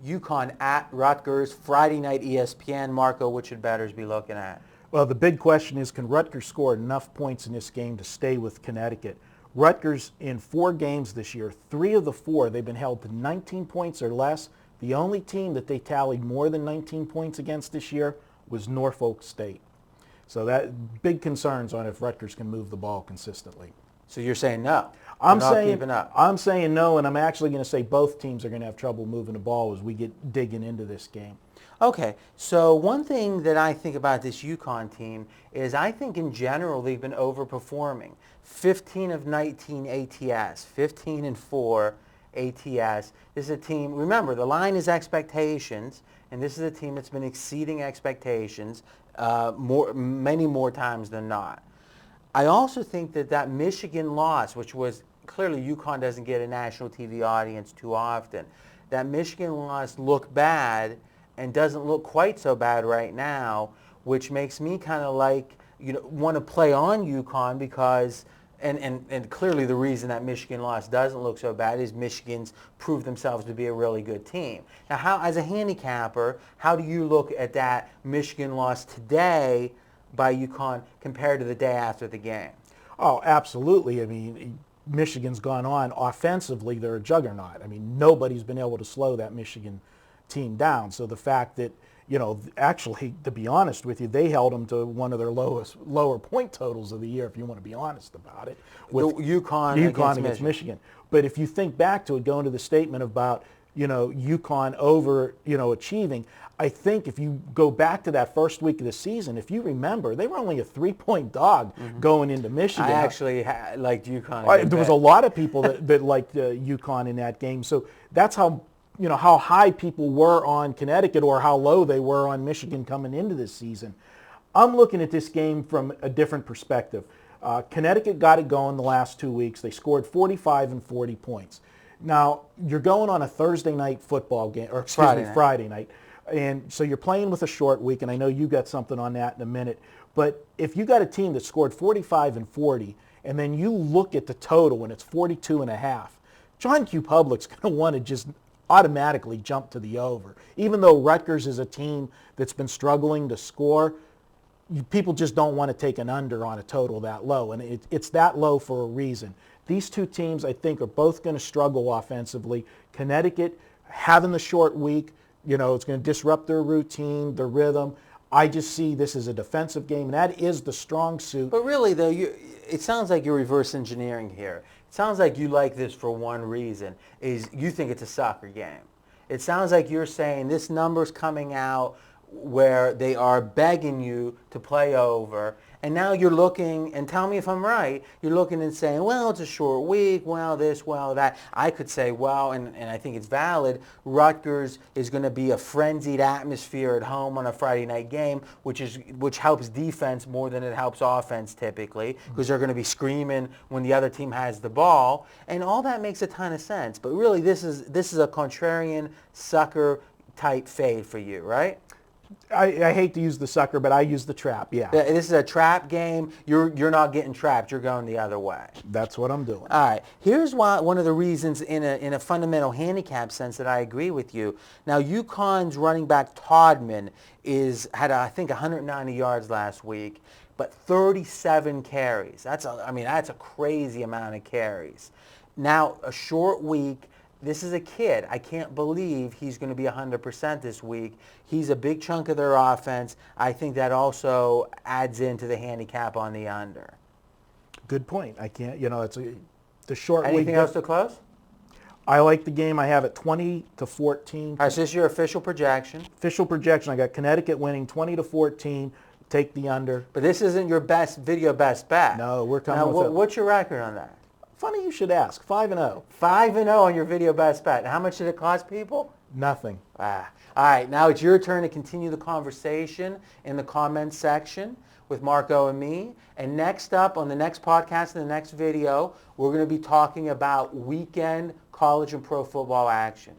UConn at Rutgers, Friday night ESPN. Marco, what should bettors be looking at? Well, the big question is, can Rutgers score enough points in this game to stay with Connecticut? Rutgers, in 4 games this year, 3 of the 4, they've been held to 19 points or less. The only team that they tallied more than 19 points against this year was Norfolk State. So that big concerns on if Rutgers can move the ball consistently. So you're saying no? I'm not saying keeping up. I'm saying no, and I'm actually going to say both teams are going to have trouble moving the ball as we get digging into this game. Okay, so one thing that I think about this UConn team is I think in general they've been overperforming. 15 of 19 ATS, 15-4 ATS. This is a team, remember, the line is expectations, and this is a team that's been exceeding expectations many more times than not. I also think that Michigan loss, which was clearly UConn doesn't get a national TV audience too often, that Michigan loss looked bad and doesn't look quite so bad right now, which makes me kind of like, want to play on UConn because, and clearly the reason that Michigan loss doesn't look so bad is Michigan's proved themselves to be a really good team. Now, how, as a handicapper, how do you look at that Michigan loss today by UConn compared to the day after the game? Oh, absolutely. I mean, Michigan's gone on. Offensively, they're a juggernaut. I mean, nobody's been able to slow that Michigan team down. So the fact that, actually, to be honest with you, they held them to one of their lower point totals of the year, if you want to be honest about it, with UConn against Michigan. But if you think back to it, going to the statement about, UConn over, achieving, I think if you go back to that first week of the season, if you remember, they were only a 3-point dog going into Michigan. I actually liked UConn. There was a lot of people that liked UConn in that game. So that's how, how high people were on Connecticut or how low they were on Michigan coming into this season. I'm looking at this game from a different perspective. Connecticut got it going the last 2 weeks. They scored 45 and 40 points. Now, you're going on a Thursday night football game, or Friday night. And so you're playing with a short week, and I know you got something on that in a minute. But if you got a team that scored 45 and 40, and then you look at the total and it's 42 and a half, John Q. Public's going to want to just automatically jump to the over. Even though Rutgers is a team that's been struggling to score, people just don't want to take an under on a total that low. And it's that low for a reason. These two teams, I think, are both going to struggle offensively. Connecticut, having the short week, it's going to disrupt their routine, their rhythm. I just see this as a defensive game, and that is the strong suit. But really, though, it sounds like you're reverse engineering here. It sounds like you like this for one reason, is you think it's a soccer game. It sounds like you're saying this number's coming out where they are begging you to play over, and now you're looking, and tell me if I'm right, you're looking and saying, well, it's a short week, well, this, well, that. I could say, well, and I think it's valid, Rutgers is going to be a frenzied atmosphere at home on a Friday night game, which helps defense more than it helps offense typically, because they're going to be screaming when the other team has the ball, and all that makes a ton of sense. But really, this is a contrarian sucker type fade for you, right? I hate to use the sucker, but I use the trap, yeah. This is a trap game. You're not getting trapped. You're going the other way. That's what I'm doing. All right. Here's one of the reasons in a fundamental handicap sense that I agree with you. Now, UConn's running back Todman had I think 190 yards last week, but 37 carries. That's a crazy amount of carries. Now, a short week. This is a kid. I can't believe he's going to be 100% this week. He's a big chunk of their offense. I think that also adds into the handicap on the under. Good point. I can't, it's the short week. Anything else to close? I like the game. I have it 20-14. All right, so this is your official projection. Official projection. I got Connecticut winning 20-14. Take the under. But this isn't your best bet. No, we're coming now, with it. What's your record on that? Funny you should ask. 5-0. 5-0 on your video best bet. How much did it cost people? Nothing. All right, now it's your turn to continue the conversation in the comments section with Marco and me. And next up on the next podcast and the next video, we're going to be talking about weekend college and pro football action.